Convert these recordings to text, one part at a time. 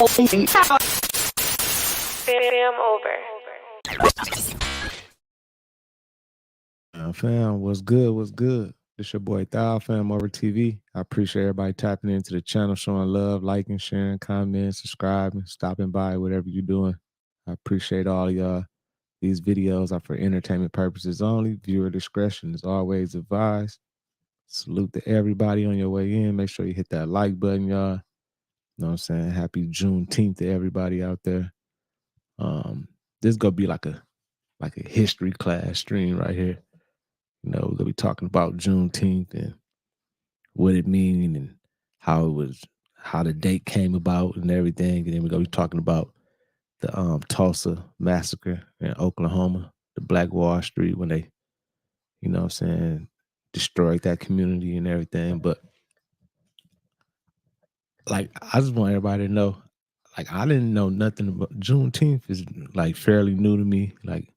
Fam over. Fam, what's good? What's good? It's your boy Thou, FamOverTV. I appreciate everybody tapping into the channel, showing love, liking, sharing, commenting, subscribing, stopping by, whatever you're doing. I appreciate all of y'all. These videos are for entertainment purposes only. Viewer discretion is always advised. Salute to everybody on your way in. Make sure you hit that like button, y'all. You know what I'm saying? Happy Juneteenth to everybody out there. This is gonna be like a history class stream right here. You know, we're gonna be talking about Juneteenth and what it means and how the date came about and everything. And then we're gonna be talking about the Tulsa Massacre in Oklahoma, the Black Wall Street, when they, you know what I'm saying, destroyed that community and everything. But like, I just want everybody to know, like, I didn't know nothing about Juneteenth. Is like fairly new to me. Like,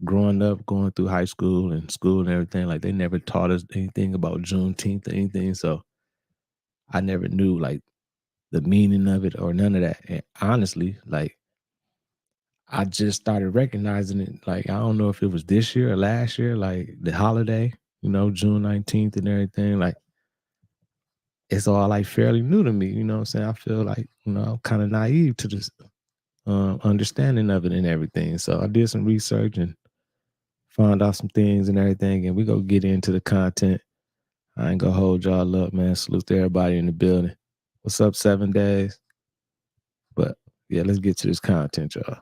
growing up, going through high school and everything, like they never taught us anything about Juneteenth or anything. So I never knew like the meaning of it or none of that. And honestly, like I just started recognizing it. Like, I don't know if it was this year or last year, like the holiday, you know, June 19th and everything. Like, it's all like fairly new to me. You know what I'm saying? I feel like, you know, I'm kind of naive to this understanding of it and everything. So I did some research and found out some things and everything. And we go get into the content. I ain't gonna hold y'all up, man. Salute to everybody in the building. What's up, 7 days? But yeah, let's get to this content, y'all.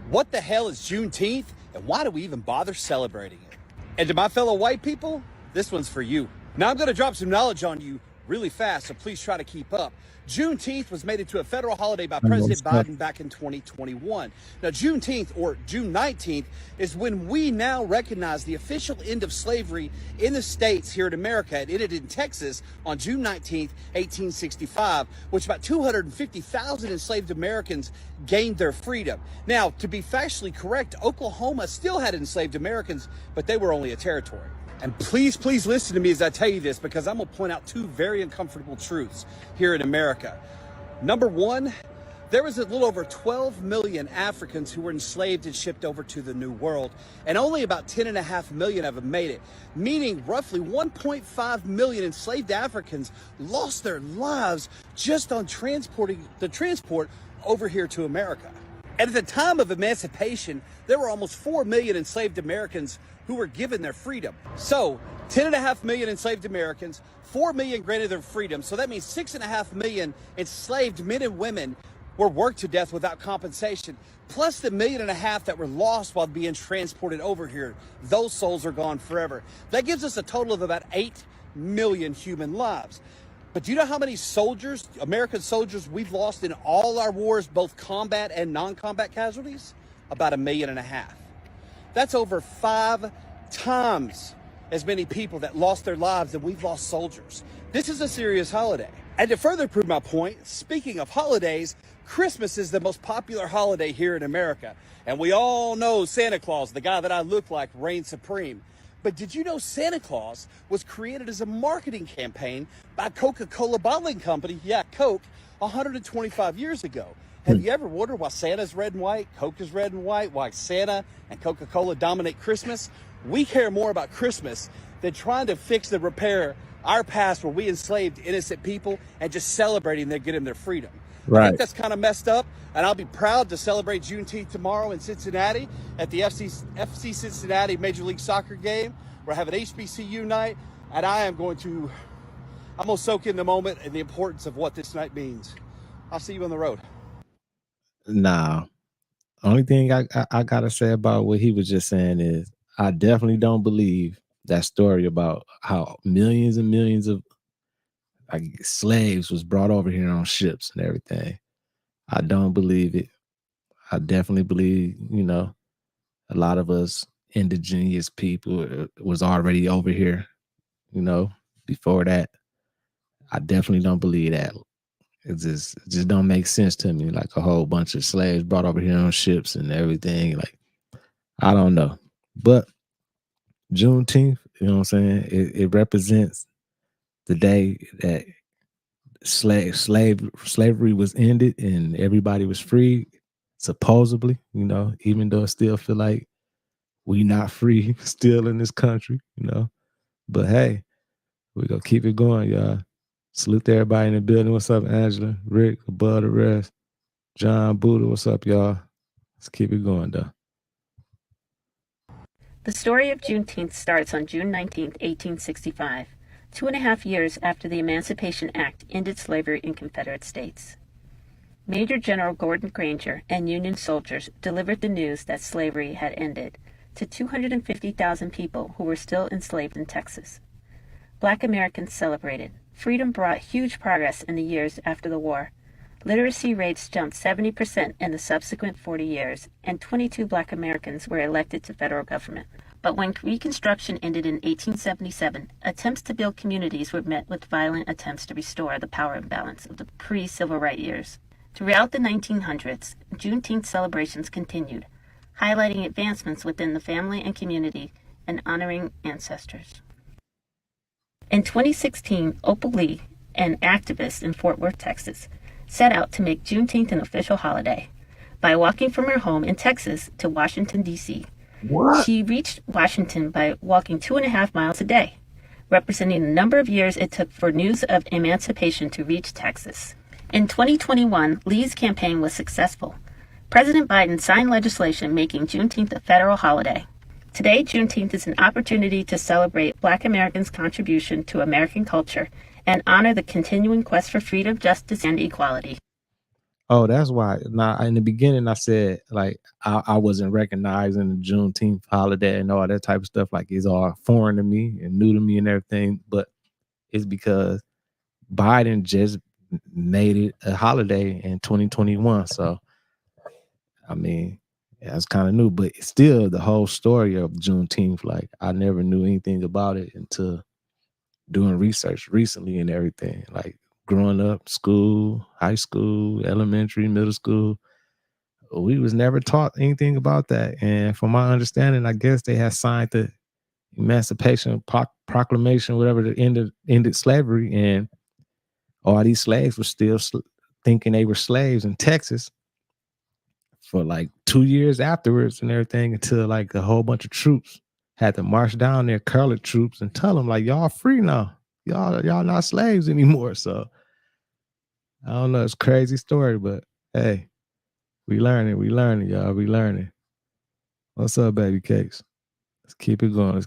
What the hell is Juneteenth, and why do we even bother celebrating it? And to my fellow white people, this one's for you. Now I'm going to drop some knowledge on you really fast, so please try to keep up. Juneteenth was made into a federal holiday by President Biden back in 2021. Now, Juneteenth, or June 19th, is when we now recognize the official end of slavery in the states here in America. It ended in Texas on June 19th, 1865, which about 250,000 enslaved Americans gained their freedom. Now, to be factually correct, Oklahoma still had enslaved Americans, but they were only a territory. And please, please listen to me as I tell you this, because I'm going to point out two very uncomfortable truths here in America. Number one, there was a little over 12 million Africans who were enslaved and shipped over to the New World, and only about 10.5 million of them made it, meaning roughly 1.5 million enslaved Africans lost their lives just on transporting the transport over here to America. And at the time of emancipation, there were almost 4 million enslaved Americans who were given their freedom. So 10.5 million enslaved Americans, 4 million granted their freedom. So that means 6.5 million enslaved men and women were worked to death without compensation, plus the 1.5 million that were lost while being transported over here. Those souls are gone forever. That gives us a total of about 8 million human lives. But do you know how many soldiers, American soldiers, we've lost in all our wars, both combat and non-combat casualties? About 1.5 million. That's over 5 times as many people that lost their lives than we've lost soldiers. This is a serious holiday. And to further prove my point, speaking of holidays, Christmas is the most popular holiday here in America. And we all know Santa Claus, the guy that I look like, reigns supreme. But did you know Santa Claus was created as a marketing campaign by Coca-Cola Bottling Company, yeah, Coke, 125 years ago? Have you ever wondered why Santa's red and white, Coke is red and white, why Santa and Coca-Cola dominate Christmas? We care more about Christmas than trying to fix and repair our past where we enslaved innocent people and just celebrating them getting their freedom. Right. I think that's kind of messed up, and I'll be proud to celebrate Juneteenth tomorrow in Cincinnati at the FC Cincinnati Major League Soccer game, where I have an HBCU night, and I'm going to soak in the moment and the importance of what this night means. I'll see you on the road. Nah, only thing I gotta say about what he was just saying is I definitely don't believe that story about how millions and millions of like slaves was brought over here on ships and everything. I don't believe it. I definitely believe, you know, a lot of us indigenous people was already over here, you know, before that. I definitely don't believe that. It just don't make sense to me. Like a whole bunch of slaves brought over here on ships and everything. Like, I don't know. But Juneteenth, you know what I'm saying? It represents the day that slavery was ended and everybody was free, supposedly, you know, even though I still feel like we not free still in this country, you know. But hey, we gonna keep it going, y'all. Salute to everybody in the building. What's up, Angela, Rick, above the rest, John, Buddha, what's up, y'all? Let's keep it going, though. The story of Juneteenth starts on June 19, 1865, 2.5 years after the Emancipation Act ended slavery in Confederate states. Major General Gordon Granger and Union soldiers delivered the news that slavery had ended to 250,000 people who were still enslaved in Texas. Black Americans celebrated. Freedom brought huge progress in the years after the war. Literacy rates jumped 70% in the subsequent 40 years, and 22 Black Americans were elected to federal government. But when Reconstruction ended in 1877, attempts to build communities were met with violent attempts to restore the power imbalance of the pre-civil rights years. Throughout the 1900s, Juneteenth celebrations continued, highlighting advancements within the family and community and honoring ancestors. In 2016, Opal Lee, an activist in Fort Worth, Texas, set out to make Juneteenth an official holiday by walking from her home in Texas to Washington, D.C. What? She reached Washington by walking 2.5 miles a day, representing the number of years it took for news of emancipation to reach Texas. In 2021, Lee's campaign was successful. President Biden signed legislation making Juneteenth a federal holiday. Today, Juneteenth is an opportunity to celebrate Black Americans' contribution to American culture and honor the continuing quest for freedom, justice, and equality. Oh, that's why. Now, in the beginning, I said like I wasn't recognizing the Juneteenth holiday and all that type of stuff. Like it's all foreign to me and new to me and everything. But it's because Biden just made it a holiday in 2021. So, I mean, that's kind of new. But still, the whole story of Juneteenth, like I never knew anything about it until doing research recently and everything. Like growing up, school, high school, elementary, middle school, we was never taught anything about that. And from my understanding, I guess they had signed the Emancipation Proclamation, whatever, that ended slavery, and all these slaves were still thinking they were slaves in Texas for like 2 years afterwards and everything, until like a whole bunch of troops had to march down there, colored troops, and tell them like, y'all free now. Y'all not slaves anymore. So I don't know. It's a crazy story, but hey, we learning, y'all. We learning. What's up, baby cakes? Let's keep it going.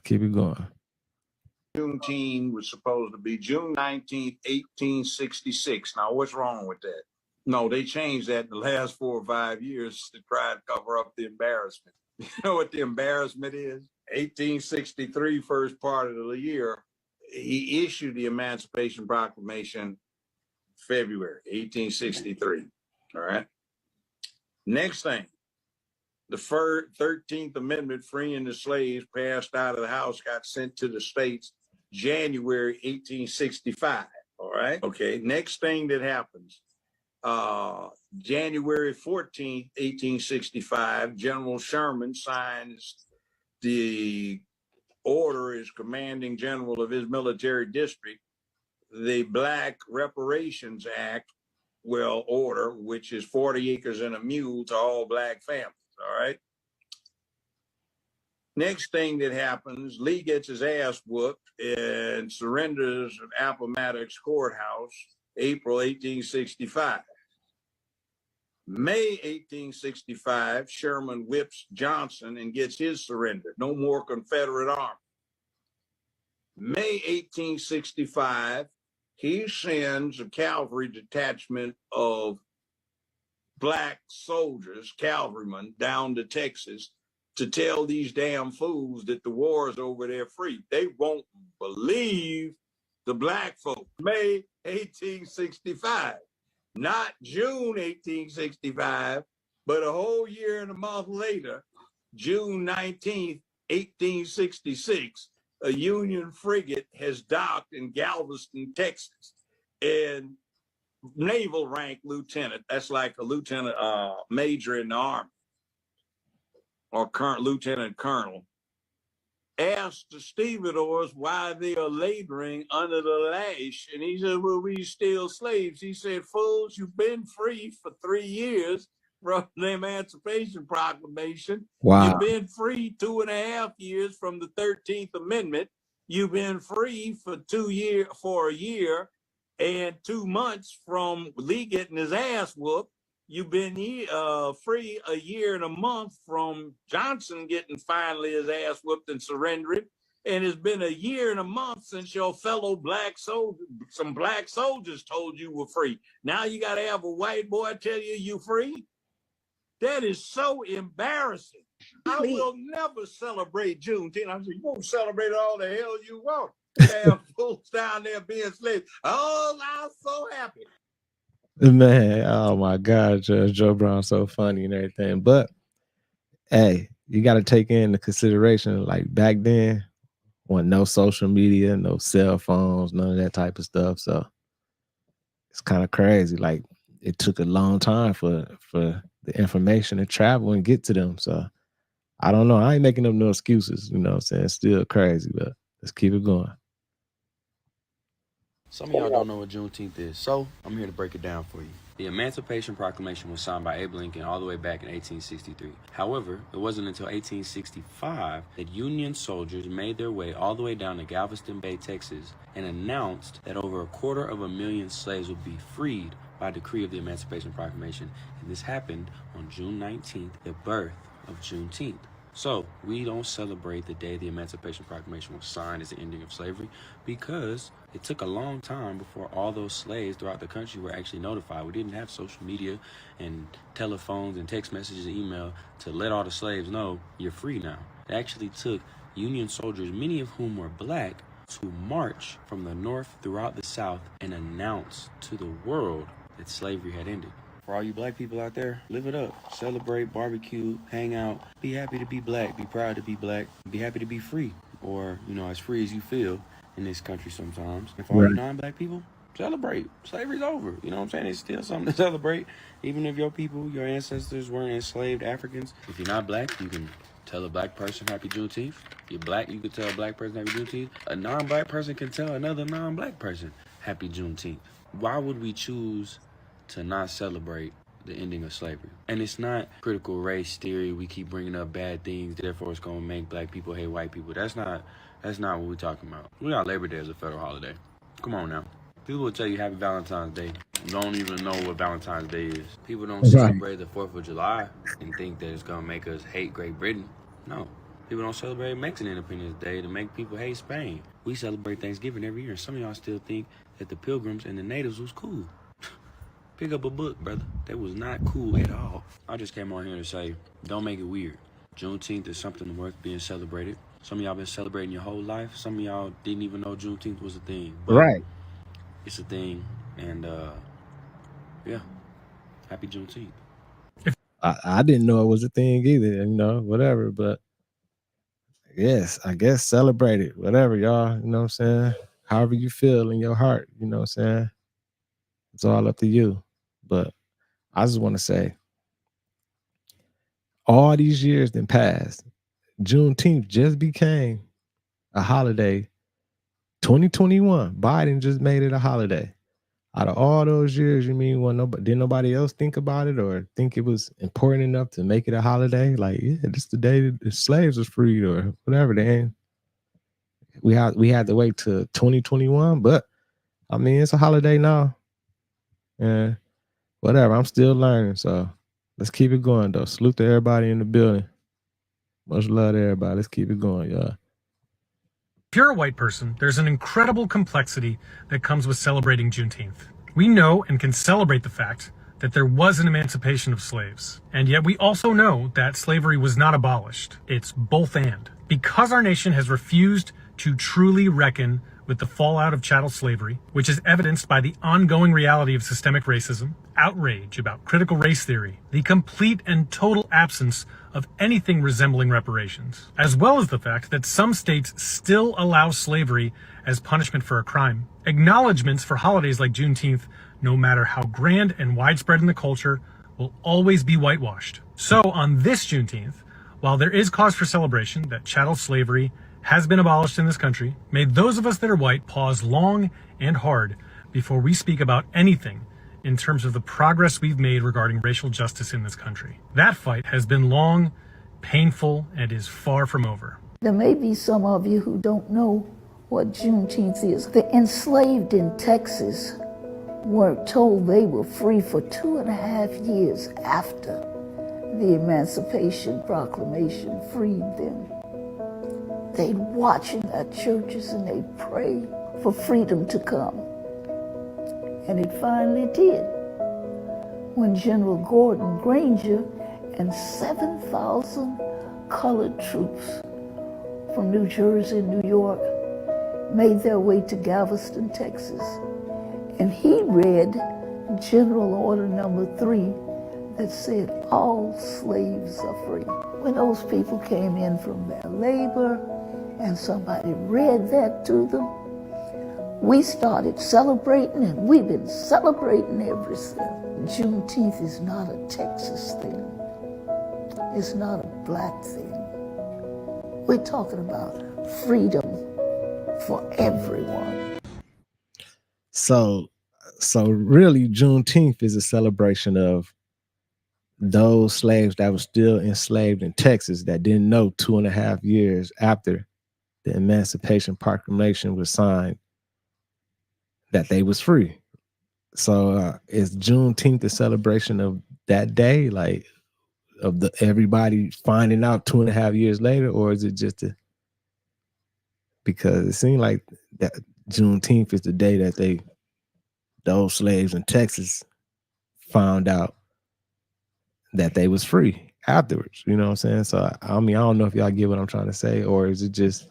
Juneteenth was supposed to be June 19th, 1866. Now, what's wrong with that? No, they changed that in the last 4 or 5 years to try and cover up the embarrassment. You know what the embarrassment is? 1863, first part of the year, he issued the Emancipation Proclamation February 1863. All right. Next thing, the 13th Amendment freeing the slaves passed out of the House, got sent to the states January 1865. All right. Okay. Next thing that happens, January 14th, 1865, General Sherman signs the order as commanding general of his military district, the Black Reparations Act, order, which is 40 acres and a mule to all Black families. All right. Next thing that happens, Lee gets his ass whooped and surrenders at Appomattox Courthouse, April 1865. May 1865, Sherman whips Johnson and gets his surrender. No more Confederate army. May 1865, he sends a cavalry detachment of Black soldiers, cavalrymen, down to Texas to tell these damn fools that the war is over there free. They won't believe the Black folks. May 1865, not June 1865, but a whole year and a month later, June 19th, 1866, a Union frigate has docked in Galveston, Texas, and naval rank lieutenant. That's like a lieutenant major in the Army, or current lieutenant colonel. asked the stevedores why they are laboring under the lash. And he said, well, we still slaves. He said, fools, you've been free for 3 years from the Emancipation Proclamation. Wow. You've been free 2.5 years from the 13th Amendment. You've been free for a year and 2 months from Lee getting his ass whooped. You've been free a year and a month from Johnson getting finally his ass whooped and surrendering. And it's been a year and a month since your fellow some black soldiers told you were free. Now you got to have a white boy tell you free? That is so embarrassing. I will never celebrate Juneteenth. I said, you won't celebrate all the hell you want. Damn fools down there being slaves. Oh, I'm so happy. Man, oh my God, Judge Joe Brown's so funny and everything. But hey, you got to take into consideration, like back then, when no social media, no cell phones, none of that type of stuff. So it's kind of crazy. Like it took a long time for the information to travel and get to them. So I don't know. I ain't making up no excuses. You know what I'm saying? It's still crazy, but let's keep it going. Some of y'all don't know what Juneteenth is, so I'm here to break it down for you. The Emancipation Proclamation was signed by Abe Lincoln all the way back in 1863. However, it wasn't until 1865 that Union soldiers made their way all the way down to Galveston Bay, Texas, and announced that over 250,000 slaves would be freed by decree of the Emancipation Proclamation. And this happened on June 19th, the birth of Juneteenth. So we don't celebrate the day the Emancipation Proclamation was signed as the ending of slavery because it took a long time before all those slaves throughout the country were actually notified. We didn't have social media and telephones and text messages and email to let all the slaves know you're free now. It actually took Union soldiers, many of whom were black, to march from the North throughout the South and announce to the world that slavery had ended. For all you black people out there, live it up. Celebrate, barbecue, hang out. Be happy to be black. Be proud to be black. Be happy to be free. Or, as free as you feel in this country sometimes. And for all you non-black people, celebrate. Slavery's over. You know what I'm saying? It's still something to celebrate. Even if your people, your ancestors weren't enslaved Africans. If you're not black, you can tell a black person Happy Juneteenth. If you're black, you can tell a black person Happy Juneteenth. A non-black person can tell another non-black person Happy Juneteenth. Why would we choose to not celebrate the ending of slavery? And it's not critical race theory. We keep bringing up bad things, therefore it's going to make black people hate white people. That's not what we're talking about. We got Labor Day as a federal holiday. Come on now. People will tell you Happy Valentine's Day. Don't even know what Valentine's Day is. People don't celebrate the 4th of July and think that it's going to make us hate Great Britain. No. People don't celebrate Mexican Independence Day to make people hate Spain. We celebrate Thanksgiving every year. Some of y'all still think that the Pilgrims and the Natives was cool. Pick up a book, brother. That was not cool at all. I just came on here to say, don't make it weird. Juneteenth is something worth being celebrated. Some of y'all been celebrating your whole life. Some of y'all didn't even know Juneteenth was a thing. But it's a thing, and yeah, Happy Juneteenth. I didn't know it was a thing either, whatever. But yes, I guess celebrate it, whatever, y'all. You know what I'm saying? However you feel in your heart, you know what I'm saying? It's all up to you. But I just want to say, all these years then passed. Juneteenth just became a holiday. 2021, Biden just made it a holiday. Out of all those years, you mean did nobody else think about it or think it was important enough to make it a holiday? Like, yeah, this is the day the slaves was freed or whatever. We had to wait till 2021, but I mean, it's a holiday now. And whatever, I'm still learning. So let's keep it going, though. Salute to everybody in the building. Much love to everybody. Let's keep it going, y'all. If you're a white person, there's an incredible complexity that comes with celebrating Juneteenth. We know and can celebrate the fact that there was an emancipation of slaves. And yet we also know that slavery was not abolished. It's both and. Because our nation has refused to truly reckon with the fallout of chattel slavery, which is evidenced by the ongoing reality of systemic racism, outrage about critical race theory, the complete and total absence of anything resembling reparations, as well as the fact that some states still allow slavery as punishment for a crime. Acknowledgements for holidays like Juneteenth, no matter how grand and widespread in the culture, will always be whitewashed. So on this Juneteenth, while there is cause for celebration that chattel slavery has been abolished in this country made those of us that are white pause long and hard before we speak about anything in terms of the progress we've made regarding racial justice in this country. That fight has been long, painful, and is far from over. There may be some of you who don't know what Juneteenth is. The enslaved in Texas were told they were free for 2.5 years after the Emancipation Proclamation freed them. They'd watch in our churches and they'd pray for freedom to come. And it finally did. When General Gordon Granger and 7,000 colored troops from New Jersey and New York made their way to Galveston, Texas. And he read General Order Number 3 that said all slaves are free. When those people came in from their labor and somebody read that to them, we started celebrating, and we've been celebrating ever since. Juneteenth is not a Texas thing. It's not a black thing. We're talking about freedom for everyone. So really, Juneteenth is a celebration of those slaves that were still enslaved in Texas that didn't know 2.5 years after the Emancipation Proclamation was signed that they was free. So is Juneteenth a celebration of that day, like of the everybody finding out 2.5 years later, or is it just because it seemed like that Juneteenth is the day that those slaves in Texas found out that they was free afterwards, you know what I'm saying? So I mean, I don't know if y'all get what I'm trying to say, or is it just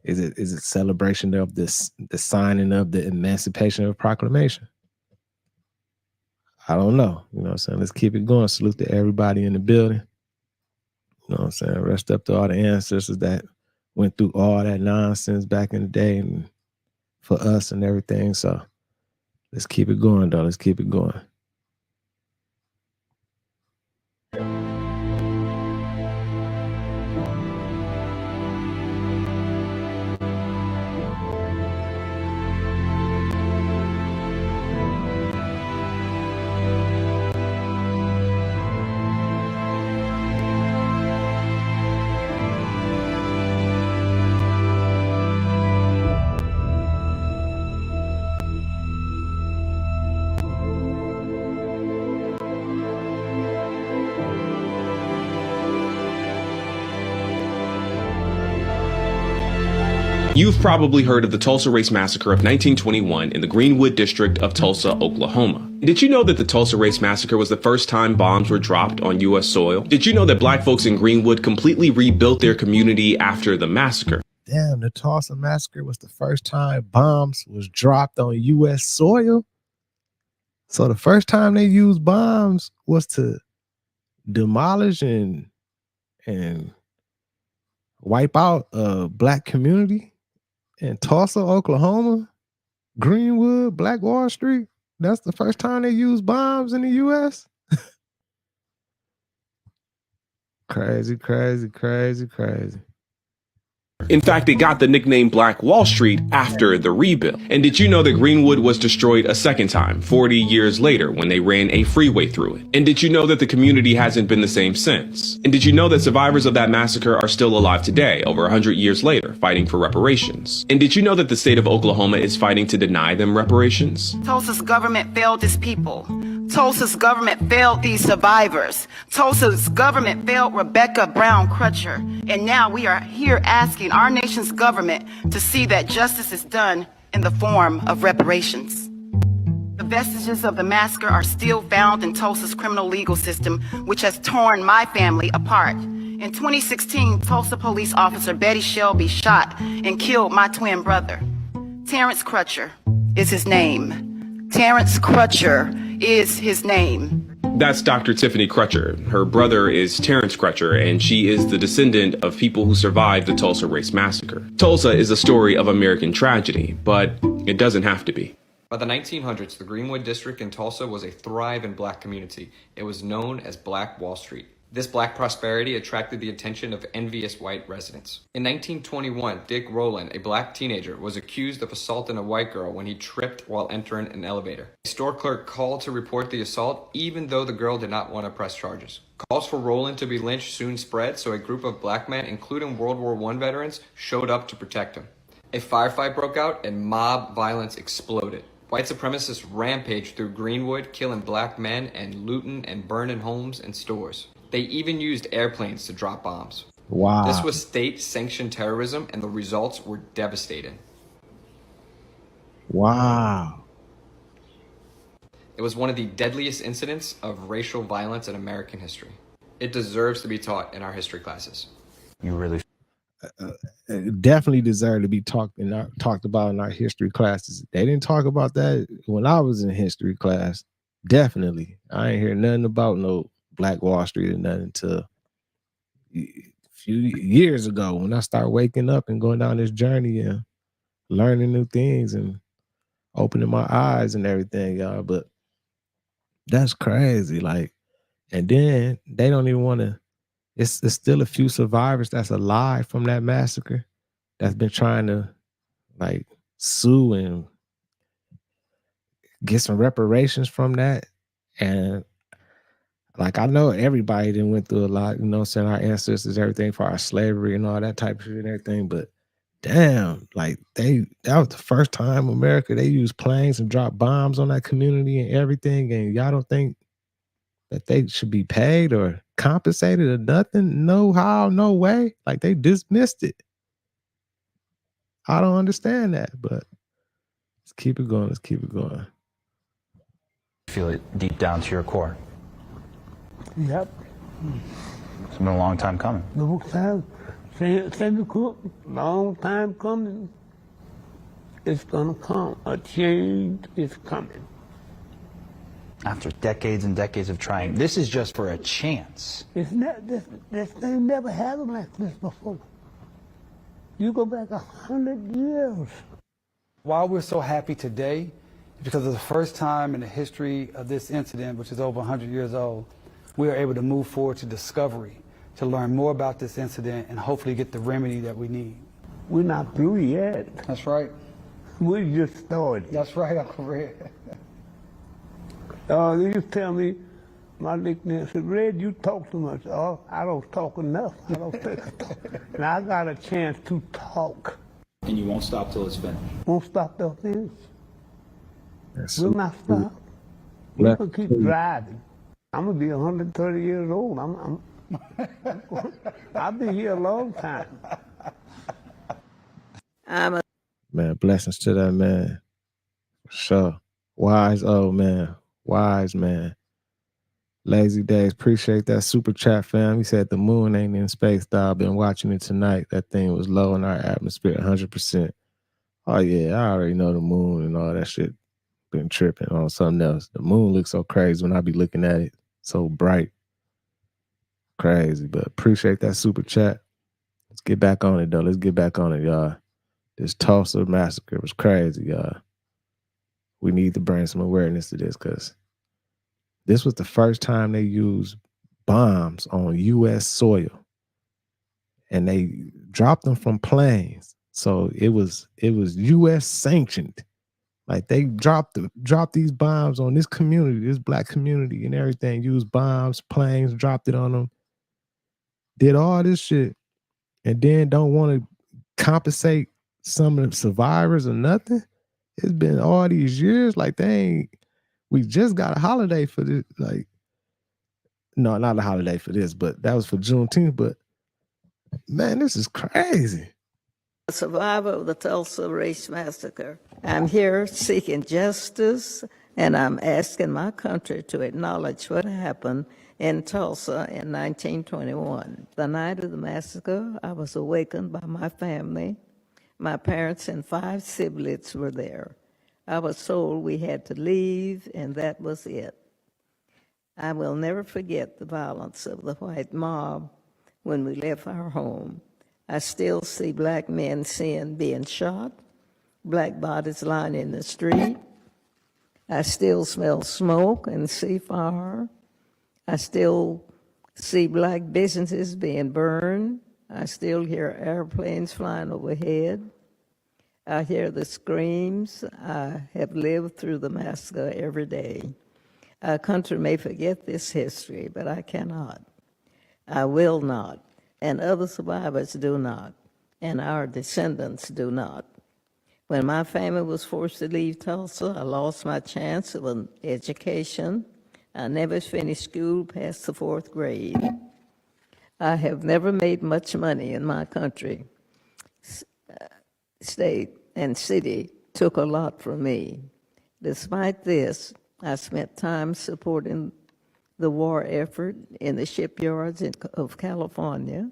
is it celebration of the signing of the Emancipation Proclamation? I don't know, you know what I'm saying? Let's keep it going. Salute to everybody in the building. You know what I'm saying? Rest up to all the ancestors that went through all that nonsense back in the day and for us and everything. So let's keep it going, though. Let's keep it going. You've probably heard of the Tulsa Race Massacre of 1921 in the Greenwood district of Tulsa, Oklahoma. Did you know that the Tulsa Race Massacre was the first time bombs were dropped on U.S. soil? Did you know that black folks in Greenwood completely rebuilt their community after the massacre? Damn, the Tulsa Massacre was the first time bombs was dropped on U.S. soil? So the first time they used bombs was to demolish and wipe out a black community in Tulsa, Oklahoma, Greenwood, Black Wall Street. That's the first time they used bombs in the U.S. Crazy, crazy, crazy, crazy. In fact, it got the nickname Black Wall Street after the rebuild. And did you know that Greenwood was destroyed a second time, 40 years later, when they ran a freeway through it? And did you know that the community hasn't been the same since? And did you know that survivors of that massacre are still alive today, over 100 years later, fighting for reparations? And did you know that the state of Oklahoma is fighting to deny them reparations? Tulsa's government failed its people. Tulsa's government failed these survivors. Tulsa's government failed Rebecca Brown Crutcher. And now we are here asking our nation's government to see that justice is done in the form of reparations. The vestiges of the massacre are still found in Tulsa's criminal legal system, which has torn my family apart. In 2016, Tulsa police officer Betty Shelby shot and killed my twin brother. Terrence Crutcher is his name. Terrence Crutcher is his name. That's Dr. Tiffany Crutcher. Her brother is Terrence Crutcher, and she is the descendant of people who survived the Tulsa Race Massacre. Tulsa is a story of American tragedy, but it doesn't have to be. By the 1900s, the Greenwood district in Tulsa was a thriving black community. It was known as Black Wall Street. This black prosperity attracted the attention of envious white residents. In 1921, Dick Rowland, a black teenager, was accused of assaulting a white girl when he tripped while entering an elevator. A store clerk called to report the assault, even though the girl did not want to press charges. Calls for Rowland to be lynched soon spread, so a group of black men, including World War I veterans, showed up to protect him. A firefight broke out and mob violence exploded. White supremacists rampaged through Greenwood, killing black men and looting and burning homes and stores. They even used airplanes to drop bombs. Wow. This was state-sanctioned terrorism, and the results were devastating. Wow. It was one of the deadliest incidents of racial violence in American history. It deserves to be taught in our history classes. You really definitely deserve to be talked about in our history classes. They didn't talk about that when I was in history class. Definitely. I ain't hear nothing about no Black Wall Street or nothing until a few years ago when I started waking up and going down this journey and learning new things and opening my eyes and everything, y'all. But that's crazy. Like, and then they don't even want to, it's still a few survivors that's alive from that massacre that's been trying to like sue and get some reparations from that. And like, I know everybody didn't went through a lot, you know what I'm saying, our ancestors, everything for our slavery and all that type of shit and everything, but damn, like that was the first time America, they used planes and dropped bombs on that community and everything, and y'all don't think that they should be paid or compensated or nothing? No how, no way. Like, they dismissed it. I don't understand that, but let's keep it going. Let's keep it going. feel it deep down to your core. Yep. It's been a long time coming. Long time coming. It's gonna come. A change is coming. After decades and decades of trying, this is just for a chance. It's not, this thing never happened like this before. You go back 100 years. Why we're so happy today is because of the first time in the history of this incident, which is over 100 years old, we are able to move forward to discovery, to learn more about this incident and hopefully get the remedy that we need. We're not through yet. That's right. We just started. That's right, Uncle Red. They used to tell me, my nickname said, Red, you talk too much. Oh, I don't talk enough. I don't think I talk. And I got a chance to talk. And you won't stop till it's finished? Won't stop till it's finished. Yes. We'll not stop. We're going to keep driving. I'm going to be 130 years old. I'll be here a long time. Man, blessings to that man. For sure. Wise old man. Wise man. Lazy Days, appreciate that super chat, fam. He said the moon ain't in space, dog. Been watching it tonight. That thing was low in our atmosphere, 100%. Oh, yeah, I already know the moon and all that shit. Been tripping on something else. The moon looks so crazy when I be looking at it. So bright. Crazy, but appreciate that super chat. Let's get back on it, though. Let's get back on it, y'all. This Tulsa Massacre was crazy, y'all. We need to bring some awareness to this because this was the first time they used bombs on U.S. soil. And they dropped them from planes. So it was U.S. sanctioned. Like, they dropped these bombs on this community, this black community and everything. Used bombs, planes, dropped it on them. Did all this shit. And then don't want to compensate some of the survivors or nothing. It's been all these years. Like, we just got a holiday for this. Like, no, not a holiday for this, but that was for Juneteenth. But man, this is crazy. A survivor of the Tulsa Race Massacre. I'm here seeking justice, and I'm asking my country to acknowledge what happened in Tulsa in 1921. The night of the massacre, I was awakened by my family. My parents and 5 siblings were there. I was told we had to leave, and that was it. I will never forget the violence of the white mob when we left our home. I still see black men being shot, black bodies lying in the street. I still smell smoke and see fire. I still see black businesses being burned. I still hear airplanes flying overhead. I hear the screams. I have lived through the massacre every day. Our country may forget this history, but I cannot. I will not, and other survivors do not, and our descendants do not. When my family was forced to leave Tulsa, I lost my chance of an education. I never finished school past the 4th grade. I have never made much money in my country. State and city took a lot from me. Despite this, I spent time supporting the war effort in the shipyards of California,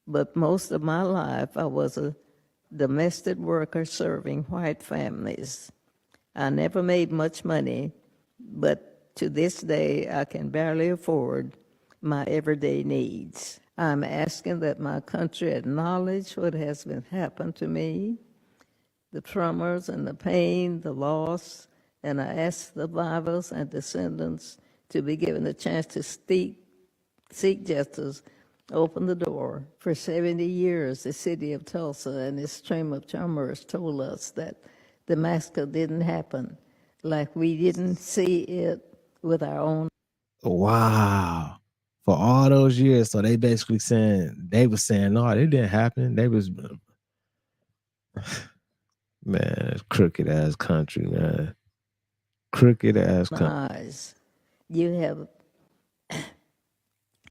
but most of my life I was a domestic worker serving white families. I never made much money, but to this day I can barely afford my everyday needs. I'm asking that my country acknowledge what has been happened to me, the traumas and the pain, the loss, and I ask survivors and descendants to be given the chance to seek justice, open the door. For 70 years, the city of Tulsa and its stream of chambers told us that the massacre didn't happen, like we didn't see it with our own. Wow. For all those years, so they basically they were saying, no, it didn't happen. They was, man, it's crooked ass country, man. Crooked ass country. Eyes. You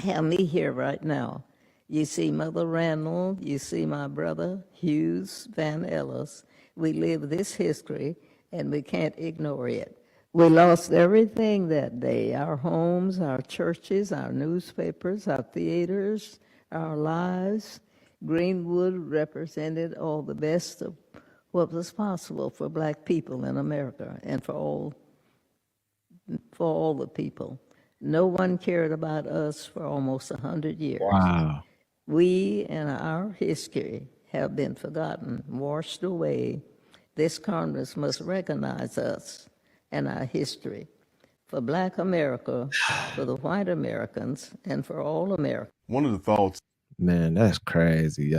have me here right now. You see Mother Randall, you see my brother Hughes Van Ellis. We live this history and we can't ignore it. We lost everything that day, our homes, our churches, our newspapers, our theaters, our lives. Greenwood represented all the best of what was possible for black people in America and for all the people. No one cared about us for almost 100 years. Wow. We and our history have been forgotten, washed away. This Congress must recognize us and our history for Black America, for the white Americans, and for all Americans. One of the thoughts. Man, that's crazy.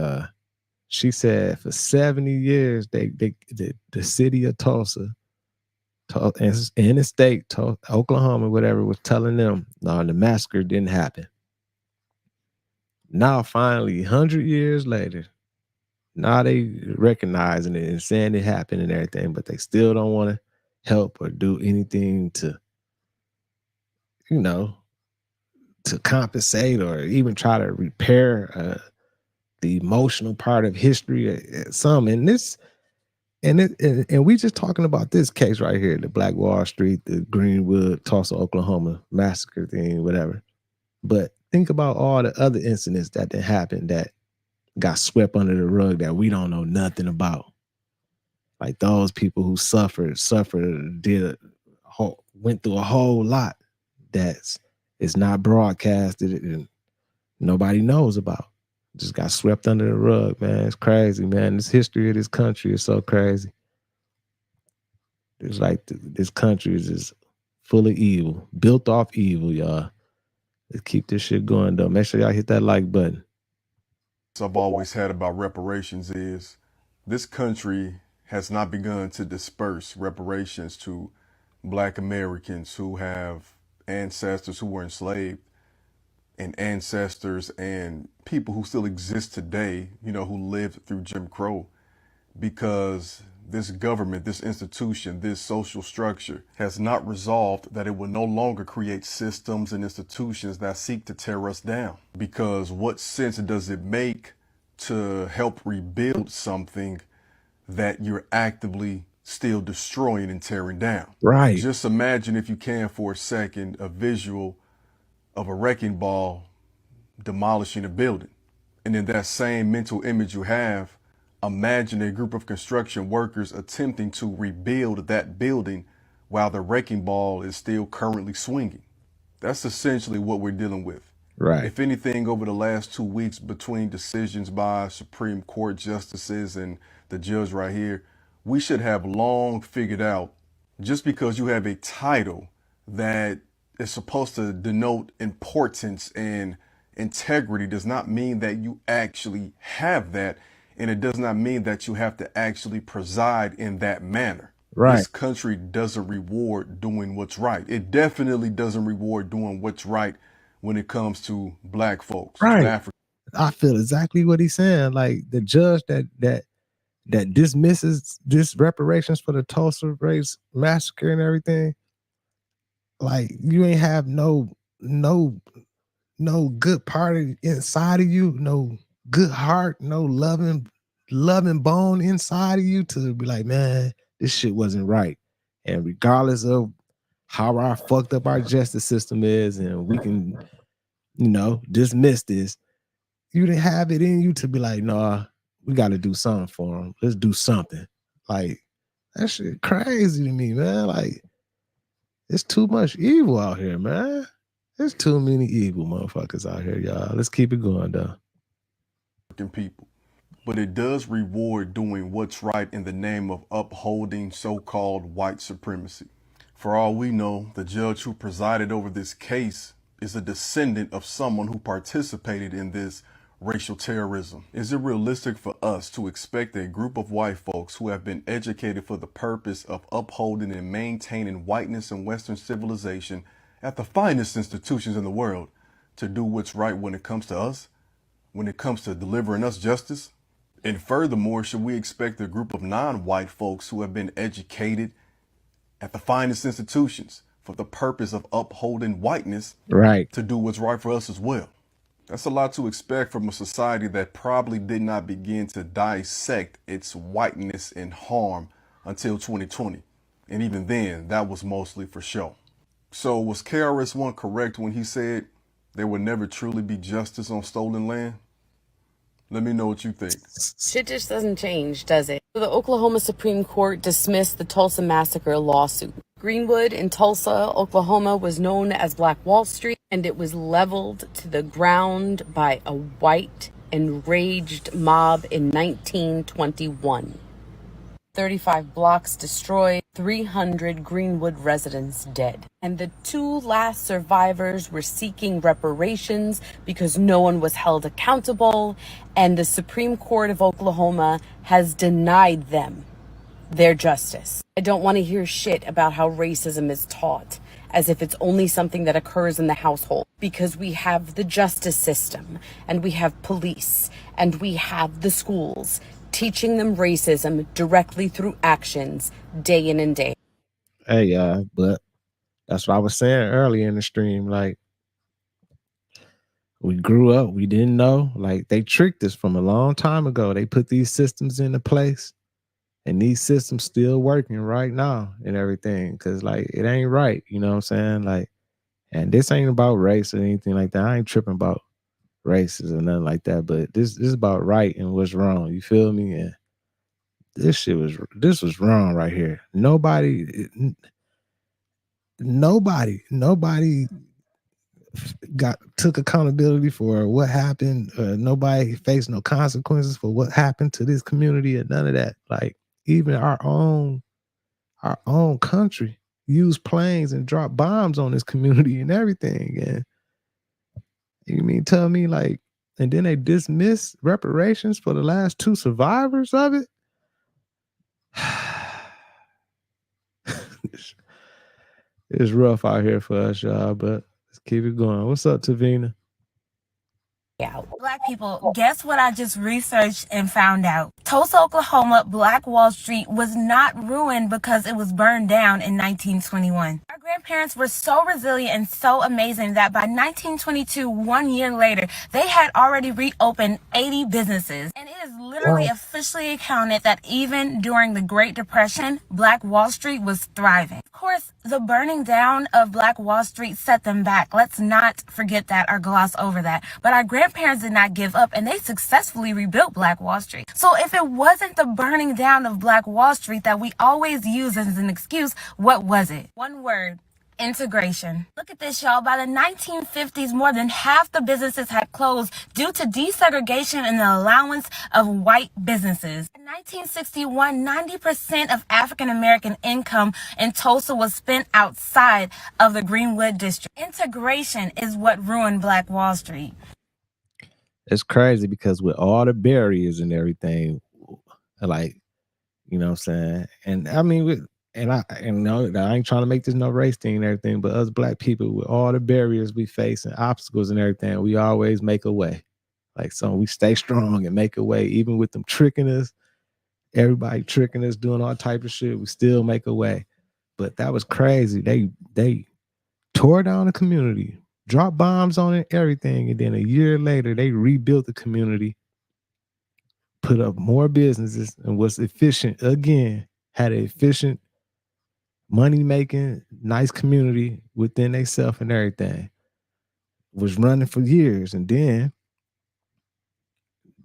She said for 70 years, the city of Tulsa, in the state, Oklahoma, whatever, was telling them, no, the massacre didn't happen. Now, finally, 100 years later, now they recognizing it and saying it happened and everything, but they still don't want to help or do anything to, to compensate or even try to repair the emotional part of history. And we just talking about this case right here, the Black Wall Street, the Greenwood, Tulsa, Oklahoma massacre thing, whatever. But think about all the other incidents that didn't happen that got swept under the rug that we don't know nothing about. Like those people who suffered, went through a whole lot that is not broadcasted and nobody knows about. Just got swept under the rug, man. It's crazy, man. This history of this country is so crazy. It's like this country is just full of evil, built off evil, y'all. Let's keep this shit going, though. Make sure y'all hit that like button. I've always had about reparations is this country has not begun to disperse reparations to Black Americans who have ancestors who were enslaved and ancestors and people who still exist today, who lived through Jim Crow, because this government, this institution, this social structure has not resolved that it will no longer create systems and institutions that seek to tear us down. Because what sense does it make to help rebuild something that you're actively still destroying and tearing down? Right. Just imagine, if you can for a second, a visual of a wrecking ball demolishing a building. And in that same mental image you have, imagine a group of construction workers attempting to rebuild that building while the wrecking ball is still currently swinging. That's essentially what we're dealing with. Right. If anything, over the last 2 weeks between decisions by Supreme Court justices and the judge right here, we should have long figured out, just because you have a title that is supposed to denote importance and integrity does not mean that you actually have that. And it does not mean that you have to actually preside in that manner. Right. This country doesn't reward doing what's right. It definitely doesn't reward doing what's right when it comes to black folks, Right. to Africa. I feel exactly what he's saying. Like the judge that dismisses this reparations for the Tulsa Race Massacre and everything. Like you ain't have no good part inside of you, no good heart, no loving bone inside of you to be like, man, this shit wasn't right. And regardless of how our fucked up our justice system is, and we can, dismiss this, you didn't have it in you to be like, nah, we got to do something for them. Let's do something. Like, that shit crazy to me, man. Like, it's too much evil out here, man. There's too many evil motherfuckers out here, y'all. Let's keep it going, though. People. But it does reward doing what's right in the name of upholding so-called white supremacy. For all we know, the judge who presided over this case is a descendant of someone who participated in this racial terrorism. Is it realistic for us to expect a group of white folks who have been educated for the purpose of upholding and maintaining whiteness and Western civilization at the finest institutions in the world to do what's right when it comes to us, when it comes to delivering us justice? And furthermore, should we expect a group of non-white folks who have been educated at the finest institutions for the purpose of upholding whiteness to do what's right for us as well? That's a lot to expect from a society that probably did not begin to dissect its whiteness and harm until 2020. And even then, that was mostly for show. So was KRS-One correct when he said there would never truly be justice on stolen land? Let me know what you think. Shit just doesn't change, does it? The Oklahoma Supreme Court dismissed the Tulsa Massacre lawsuit. Greenwood in Tulsa, Oklahoma was known as Black Wall Street, and it was leveled to the ground by a white enraged mob in 1921. 35 blocks destroyed, 300 Greenwood residents dead. And the two last survivors were seeking reparations because no one was held accountable, and the Supreme Court of Oklahoma has denied them their justice. I don't want to hear shit about how racism is taught, as if it's only something that occurs in the household, because we have the justice system, and we have police, and we have the schools teaching them racism directly through actions day in and day. Hey, but that's what I was saying earlier in the stream. Like, we grew up, we didn't know. Like, they tricked us from a long time ago. They put these systems into place, and these systems still working right now and everything. Because, like, it ain't right. You know what I'm saying? Like, and this ain't about race or anything like that. I ain't tripping about races or nothing like that. But this is about right and what's wrong. You feel me? And this was wrong right here. Nobody took accountability for what happened. Nobody faced no consequences for what happened to this community or none of that. Like, even our own country used planes and dropped bombs on this community and everything. And you mean tell me, like, and then they dismiss reparations for the last two survivors of it? It's rough out here for us, y'all, but let's keep it going. What's up, Tavina? Yeah. Black people, guess what I just researched and found out? Tulsa, Oklahoma, Black Wall Street was not ruined because it was burned down in 1921. Our grandparents were so resilient and so amazing that by 1922, 1 year later, they had already reopened 80 businesses. And it is literally officially accounted that even during the Great Depression, Black Wall Street was thriving. Of course, the burning down of Black Wall Street set them back. Let's not forget that or gloss over that. But our grandparents did not give up, and they successfully rebuilt Black Wall Street. So if it wasn't the burning down of Black Wall Street that we always use as an excuse, what was it? One word: Integration. Look at this, y'all. By the 1950s, more than half the businesses had closed due to desegregation and the allowance of white businesses. In 1961, 90% of African American income in Tulsa was spent outside of the Greenwood district. Integration is what ruined Black Wall Street. It's crazy because with all the barriers and everything, like, you know what I'm saying? And I mean, I ain't trying to make this no race thing and everything, but us Black people, with all the barriers we face and obstacles and everything, we always make a way. Like, so we stay strong and make a way, even with them tricking us, everybody tricking us, doing all type of shit, we still make a way. But that was crazy. They tore down the community, dropped bombs on it, everything, and then a year later, they rebuilt the community, put up more businesses, and was efficient again, had an efficient, money-making, nice community within themselves and everything. Was running for years, and then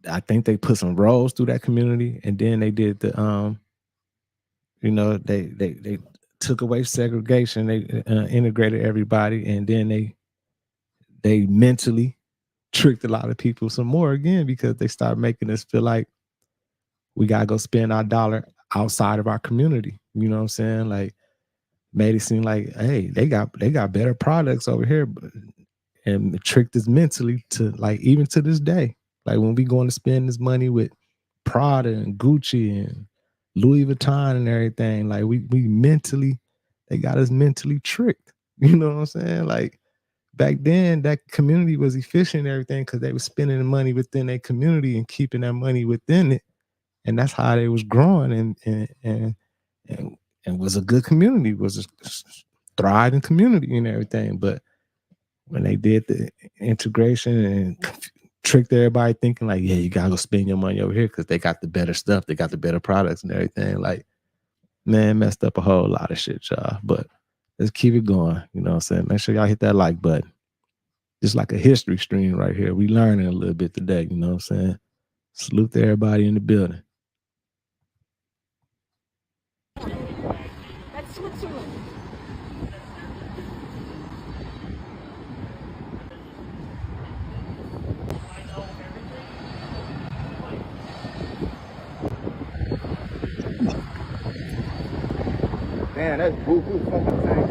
I think they put some roads through that community, and then they did the they took away segregation, they integrated everybody, and then they mentally tricked a lot of people some more again, because they started making us feel like we gotta go spend our dollar outside of our community. You know what I'm saying? Like, made it seem like, hey, they got better products over here, and it tricked us mentally to, like, even to this day, like when we going to spend this money with Prada and Gucci and Louis Vuitton and everything, like we mentally, they got us mentally tricked. You know what I'm saying? Like, back then, that community was efficient and everything because they were spending the money within their community and keeping that money within it, and that's how they was growing and was a good community, was a thriving community and everything. But when they did the integration and tricked everybody thinking like, yeah, you gotta go spend your money over here because they got the better stuff, they got the better products and everything, like, man, messed up a whole lot of shit, y'all. But let's keep it going. You know what I'm saying? Make sure y'all hit that like button. Just like a history stream right here. We learning a little bit today, you know what I'm saying? Salute to everybody in the building. That's Switzerland. Man, that's boo-boo fucking thing.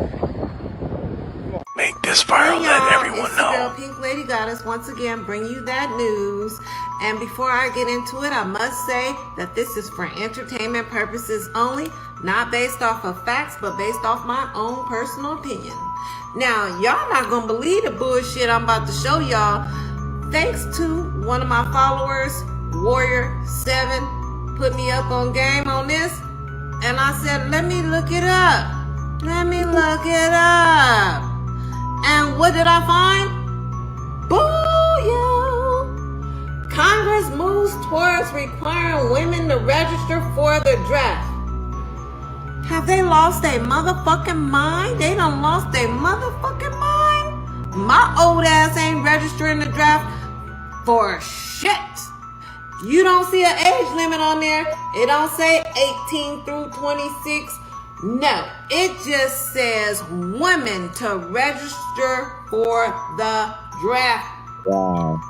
Make this viral, let everyone It's know. your girl, Pink Lady Goddess, once again bringing you that news. And before I get into it, I must say that this is for entertainment purposes only, not based off of facts, but based off my own personal opinion. Now, y'all not gonna believe the bullshit I'm about to show y'all. Thanks to one of my followers, Warrior7, put me up on game on this, and I said, let me look it up. Let me look it up. And what did I find? Booyah! Congress moves towards requiring women to register for the draft. Have they lost their motherfucking mind? They done lost their motherfucking mind? My old ass ain't registering the draft for shit. You don't see an age limit on there. It don't say 18 through 26. No, it just says women to register for the draft. Wow.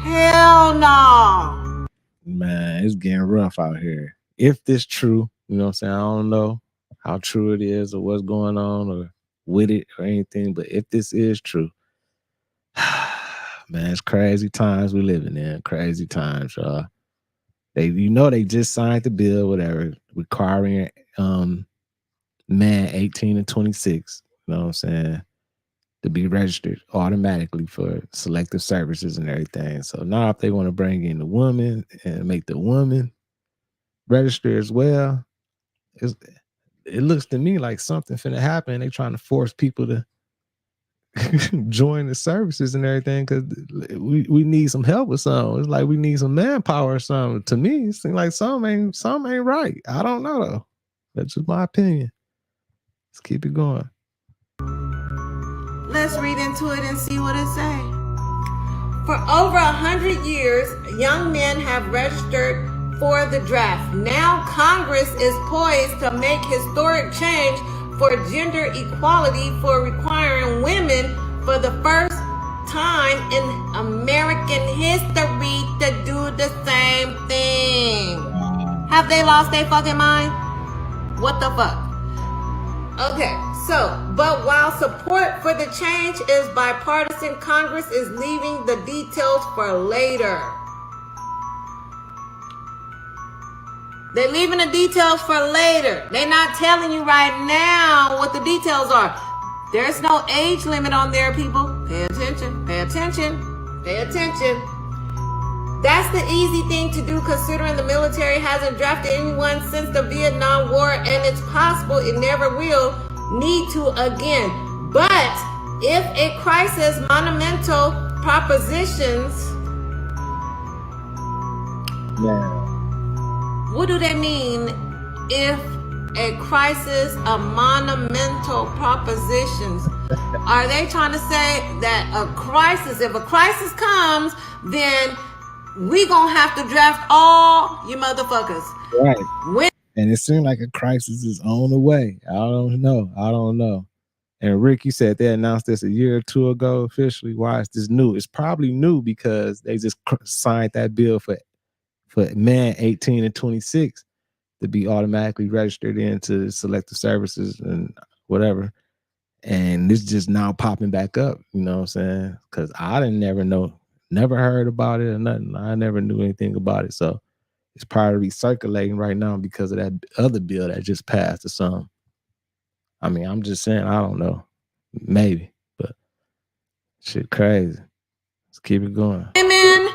Hell no. Man, it's getting rough out here. If this true, you know what I'm saying? I don't know how true it is or what's going on or with it or anything, but if this is true, man, it's crazy times we living in. Crazy times, y'all. They just signed the bill, whatever, requiring man 18 and 26, you know what I'm saying, to be registered automatically for selective services and everything. So now if they want to bring in the woman and make the woman register as well, it looks to me like something finna happen. They trying to force people to join the services and everything because we need some help with something. It's like we need some manpower or something. To me, it seems like some ain't right. I don't know though. That's just my opinion. Let's keep it going. Let's read into it and see what it say. For over 100 years, young men have registered for the draft. Now Congress is poised to make historic change for gender equality for requiring women for the first time in American history to do the same thing. Have they lost their fucking mind? What the fuck? Okay, so, but while support for the change is bipartisan, Congress is leaving the details for later. They're leaving the details for later. They're not telling you right now what the details are. There's no age limit on there, people. Pay attention, pay attention, pay attention. That's the easy thing to do considering the military hasn't drafted anyone since the Vietnam War, and it's possible it never will need to again. But if a crisis monumental propositions, what do they mean if a crisis of monumental propositions? Are they trying to say that a crisis, if a crisis comes, then we gonna have to draft all you motherfuckers? Right. And it seemed like a crisis is on the way. I don't know. And Rick, you said they announced this a year or two ago officially. Why is this new? It's probably new because they just signed that bill for men 18 and 26 to be automatically registered into selective services and whatever. And this just now popping back up, you know what I'm saying? Because I didn't never heard about it or nothing. I never knew anything about it. So it's probably recirculating right now because of that other bill that just passed or something. I mean, I'm just saying, I don't know. Maybe, but shit crazy. Let's keep it going. Women,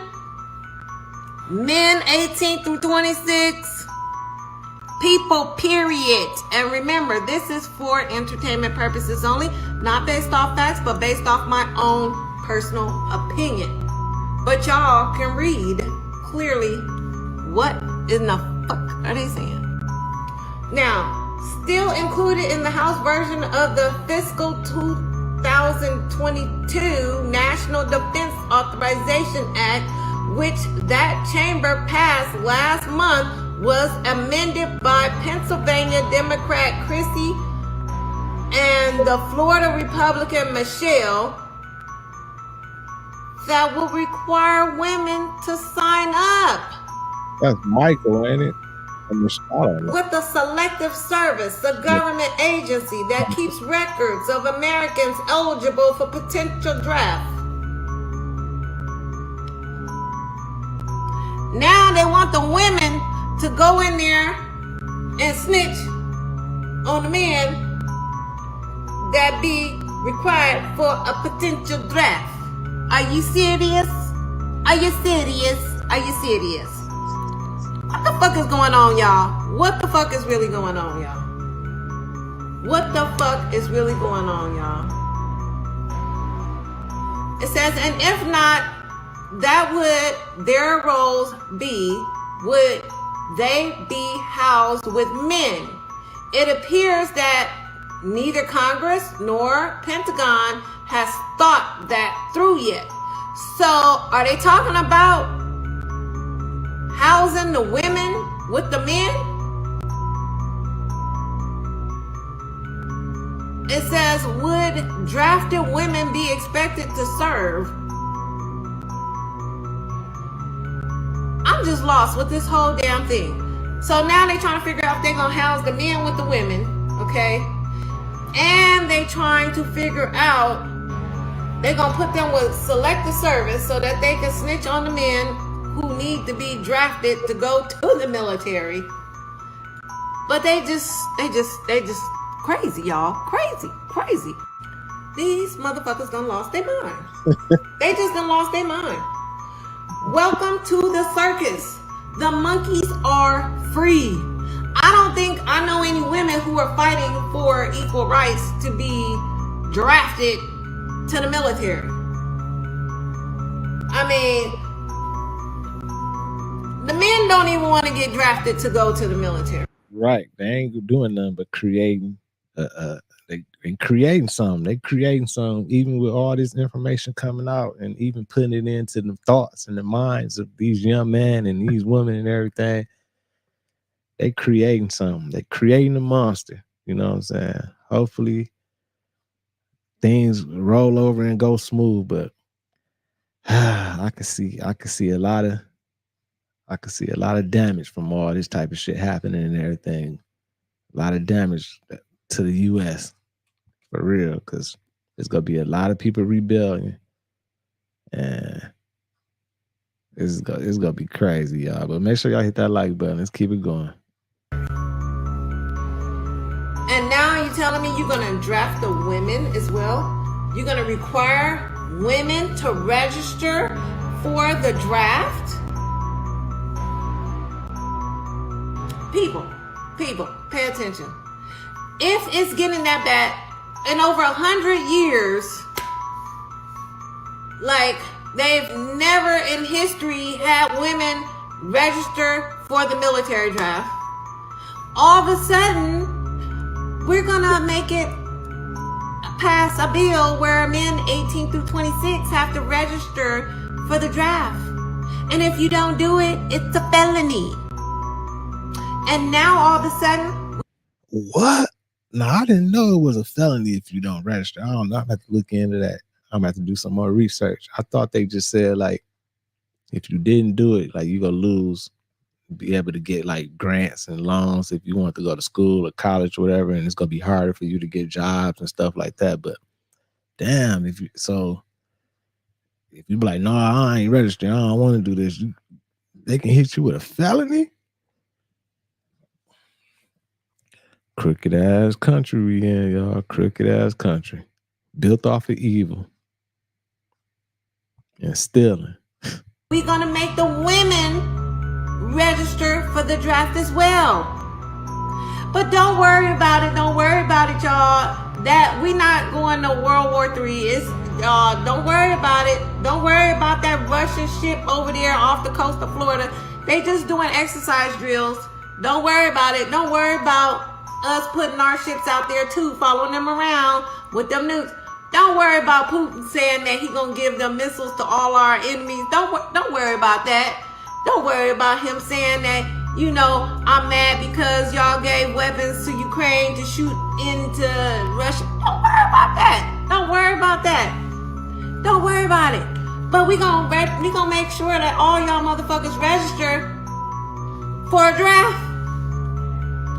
men 18 through 26, people, period. And remember, this is for entertainment purposes only, not based off facts, but based off my own personal opinion. But y'all can read clearly what in the fuck are they saying. Now, still included in the House version of the fiscal 2022 National Defense Authorization Act, which that chamber passed last month, was amended by Pennsylvania Democrat Chrissy and the Florida Republican Michelle, that will require women to sign up. That's Michael, ain't it? With the Selective Service, the government agency that keeps records of Americans eligible for potential draft. Now they want the women to go in there and snitch on the men that be required for a potential draft. Are you serious? Are you serious? Are you serious? What the fuck is going on, y'all? What the fuck is really going on, y'all? What the fuck is really going on, y'all? It says, and if not, that would their roles be, would they be housed with men? It appears that neither Congress nor Pentagon has thought that through yet. So are they talking about housing the women with the men? It says, would drafted women be expected to serve? I'm just lost with this whole damn thing. So now they're trying to figure out if they're gonna house the men with the women, okay? And they trying to figure out they're gonna put them with selective service so that they can snitch on the men who need to be drafted to go to the military. But they just crazy, y'all. Crazy. These motherfuckers done lost their mind. They just done lost their mind. Welcome to the circus. The monkeys are free. I don't think I know any women who are fighting for equal rights to be drafted to the military. I mean, the men don't even want to get drafted to go to the military. Right. They ain't doing nothing but creating they creating something. They creating something even with all this information coming out and even putting it into the thoughts and the minds of these young men and these women and everything. They creating something. They creating a monster. You know what I'm saying? hopefully things roll over and go smooth. But I can see a lot of damage from all this type of shit happening and everything. A lot of damage to the U.S. for real, because there's gonna be a lot of people rebelling, and it's gonna be crazy, y'all. But make sure y'all hit that like button. Let's keep it going. And now you're telling me you're gonna draft the women as well? You're gonna require women to register for the draft? People, pay attention. If it's getting that bad, in over 100 years, like they've never in history had women register for the military draft. All of a sudden, we're gonna make it pass a bill where men 18 through 26 have to register for the draft. And if you don't do it, it's a felony. And now all of a sudden, what? No, I didn't know it was a felony if you don't register. I don't know. I'm gonna have to look into that. I'm gonna have to do some more research. I thought they just said like if you didn't do it, like you're gonna lose, be able to get like grants and loans if you want to go to school or college or whatever, and it's gonna be harder for you to get jobs and stuff like that. But damn, if you be like, no, I ain't registered, I don't want to do this, they can hit you with a felony. Crooked ass country we in, y'all. Crooked ass country. Built off of evil and stealing. we're gonna make the women register for the draft as well. But don't worry about it, y'all. That we not going to World War III. Don't worry about it. Don't worry about that Russian ship over there off the coast of Florida. They just doing exercise drills. Don't worry about it. Don't worry about us putting our ships out there too, following them around with them nukes. Don't worry about Putin saying that he gonna give them missiles to all our enemies. Don't worry about that. Don't worry about him saying that, I'm mad because y'all gave weapons to Ukraine to shoot into Russia. Don't worry about that. Don't worry about that. Don't worry about it. But we gonna make sure that all y'all motherfuckers register for a draft.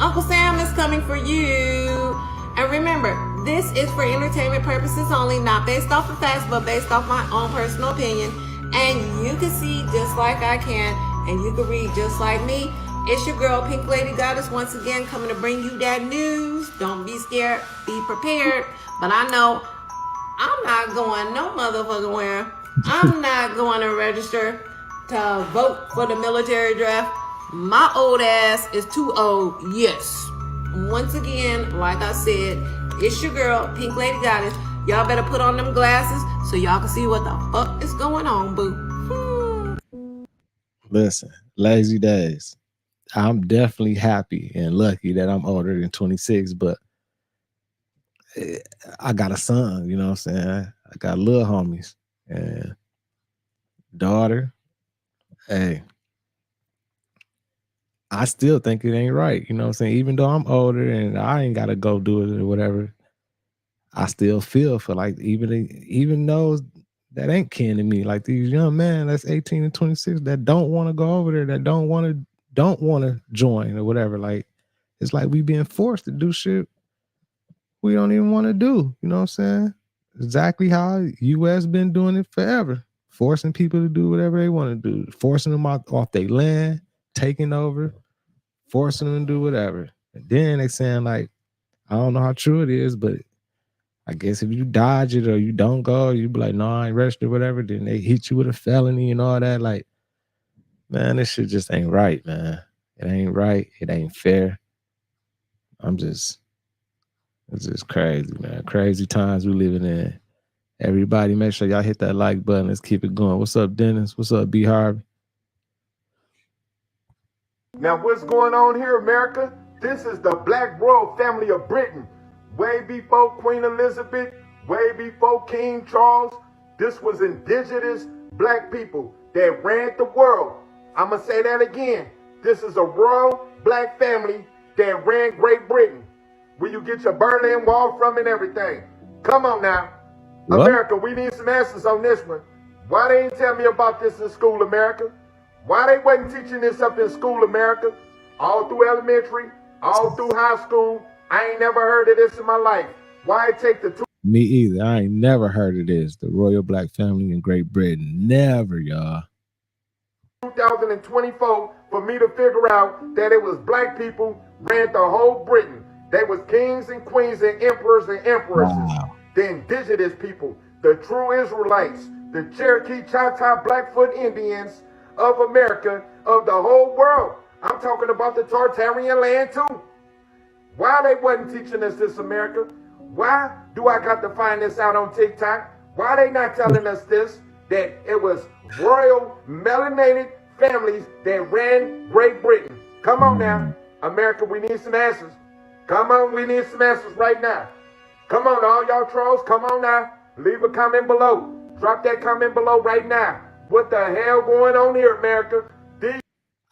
Uncle Sam is coming for you. And remember, this is for entertainment purposes only, not based off of facts, but based off my own personal opinion. And you can see just like I can, and you can read just like me. It's your girl, Pink Lady Goddess, once again coming to bring you that news. Don't be scared, be prepared. But I know I'm not going no motherfucking where. I'm not going to register to vote for the military draft. My old ass is too old, yes. Once again, like I said, it's your girl, Pink Lady Goddess. Y'all better put on them glasses so y'all can see what the fuck is going on, boo. Listen, lazy days. I'm definitely happy and lucky that I'm older than 26, but I got a son, you know what I'm saying? I got little homies and daughter. Hey, I still think it ain't right, you know what I'm saying? Even though I'm older and I ain't got to go do it or whatever, I still feel for like even those that ain't kin to me, like these young men that's 18 and 26 that don't want to go over there, that don't want to join or whatever. Like it's like we being forced to do shit we don't even want to do. You know what I'm saying? Exactly how U.S. been doing it forever, forcing people to do whatever they want to do, forcing them off their land, taking over, forcing them to do whatever. And then they saying like, I don't know how true it is, but I guess if you dodge it or you don't go, you be like, no, I ain't registered, whatever. Then they hit you with a felony and all that. Like, man, this shit just ain't right, man. It ain't right. It ain't fair. It's just crazy, man. Crazy times we living in. Everybody, make sure y'all hit that like button. Let's keep it going. What's up, Dennis? What's up, B. Harvey? Now, what's going on here, America? This is the Black royal family of Britain. Way before Queen Elizabeth, way before King Charles, this was indigenous black people that ran the world. I'm going to say that again. This is a royal black family that ran Great Britain. where you get your Berlin Wall from and everything. Come on now. What? America, we need some answers on this one. Why they ain't tell me about this in school, America? Why they wasn't teaching this up in school, America? All through elementary, all through high school. I ain't never heard of this in my life. Why it take the two? Me either. I ain't never heard of this. The royal black family in Great Britain. Never, y'all. 2024 for me to figure out that it was black people ran the whole Britain. They was kings and queens and emperors and empresses. Wow. The indigenous people, the true Israelites, the Cherokee, Choctaw, Blackfoot Indians of America, of the whole world. I'm talking about the Tartarian land too. Why they wasn't teaching us this, America? Why do I got to find this out on TikTok? Why they not telling us this? That it was royal melanated families that ran Great Britain. Come on now, America, we need some answers. Come on, we need some answers right now. Come on, all y'all trolls, come on now. Leave a comment below. Drop that comment below right now. What the hell going on here, America?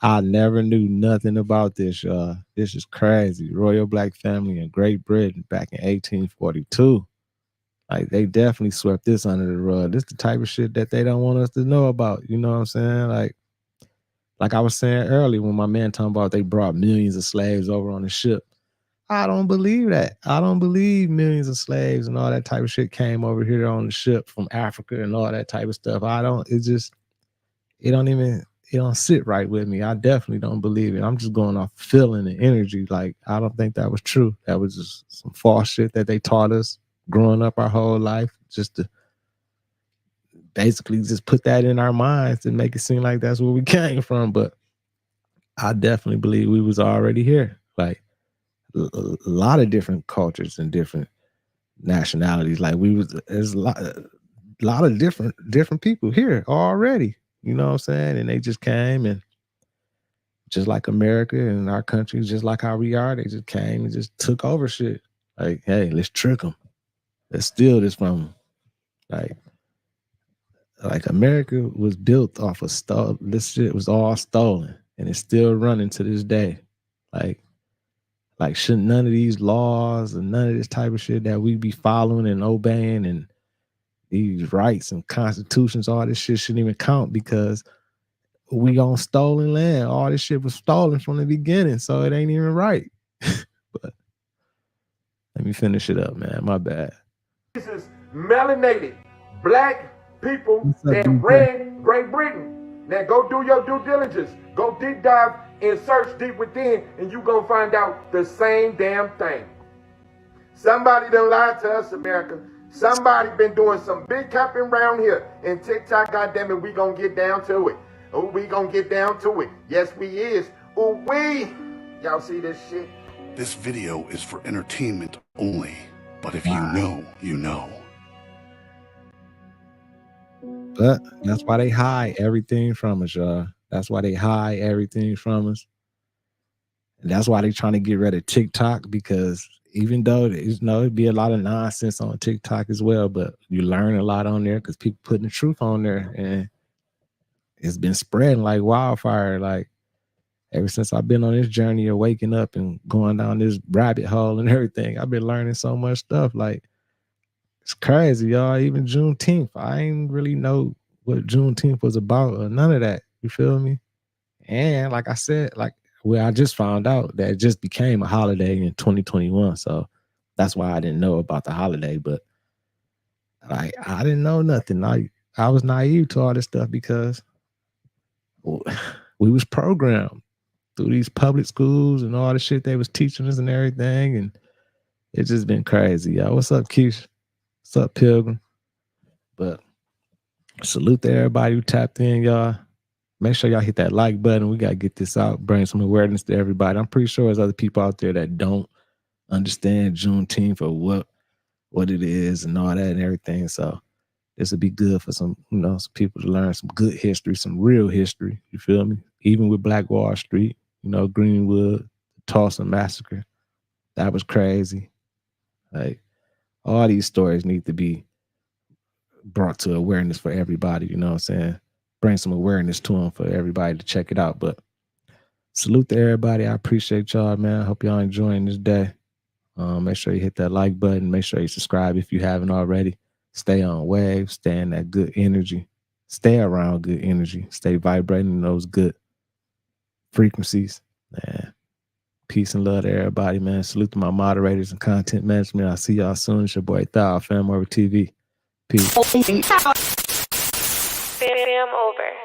I never knew nothing about this, y'all. This is crazy. Royal black family in Great Britain back in 1842. Like, they definitely swept this under the rug. This the type of shit that they don't want us to know about. You know what I'm saying? Like I was saying earlier when my man talking about they brought millions of slaves over on the ship. I don't believe that. I don't believe millions of slaves and all that type of shit came over here on the ship from Africa and all that type of stuff. It don't sit right with me. I definitely don't believe it. I'm just going off feeling and energy. Like, I don't think that was true. That was just some false shit that they taught us growing up our whole life, just to basically just put that in our minds and make it seem like that's where we came from. But I definitely believe we was already here. Like, a lot of different cultures and different nationalities. Like, there's a lot of different people here already. You know what I'm saying? And they just came, and just like America and our country, just like how we are, they just came and just took over shit. Like, hey, let's trick them. Let's steal this from them. Like America was built off of stolen. This shit was all stolen, and it's still running to this day. Like shouldn't none of these laws and none of this type of shit that we be following and obeying and these rights and constitutions, all this shit shouldn't even count because we on stolen land. All this shit was stolen from the beginning, so it ain't even right. But let me finish it up, man. My bad. This is melanated black people that ran Great Britain. Now go do your due diligence. Go deep dive and search deep within, and you gonna find out the same damn thing. Somebody done lied to us, America. Somebody been doing some big capping around here. And TikTok, goddammit, we gonna get down to it. Oh, we gonna get down to it. Yes, we is. Oh, we. Y'all see this shit? This video is for entertainment only. But if you know, you know. But that's why they hide everything from us, y'all. That's why they hide everything from us. And that's why they trying to get rid of TikTok, because even though it'd be a lot of nonsense on TikTok as well, but you learn a lot on there because people putting the truth on there, and it's been spreading like wildfire. Like, ever since I've been on this journey of waking up and going down this rabbit hole and everything, I've been learning so much stuff. Like, it's crazy, y'all. Even Juneteenth, I ain't really know what Juneteenth was about or none of that. You feel me? And like I said, I just found out that it just became a holiday in 2021. So that's why I didn't know about the holiday. But I didn't know nothing. I was naive to all this stuff because we was programmed through these public schools and all the shit they was teaching us and everything. And it's just been crazy, y'all. What's up, Keisha? What's up, Pilgrim? But salute to everybody who tapped in, y'all. Make sure y'all hit that like button. We got to get this out, bring some awareness to everybody. I'm pretty sure there's other people out there that don't understand Juneteenth or what it is and all that and everything. So this would be good for some people to learn some good history, some real history. You feel me? Even with Black Wall Street, Greenwood, the Tulsa Massacre. That was crazy. Like, all these stories need to be brought to awareness for everybody. You know what I'm saying? Bring some awareness to them for everybody to check it out. But salute to everybody. I appreciate y'all, man. I hope y'all enjoying this day. Make sure you hit that like button. Make sure you subscribe if you haven't already. Stay on wave. Stay in that good energy. Stay around good energy. Stay vibrating those good frequencies. Man. Peace and love to everybody, man. Salute to my moderators and content management. I'll see y'all soon. It's your boy Thal, FamOverTV. Peace. Fam over.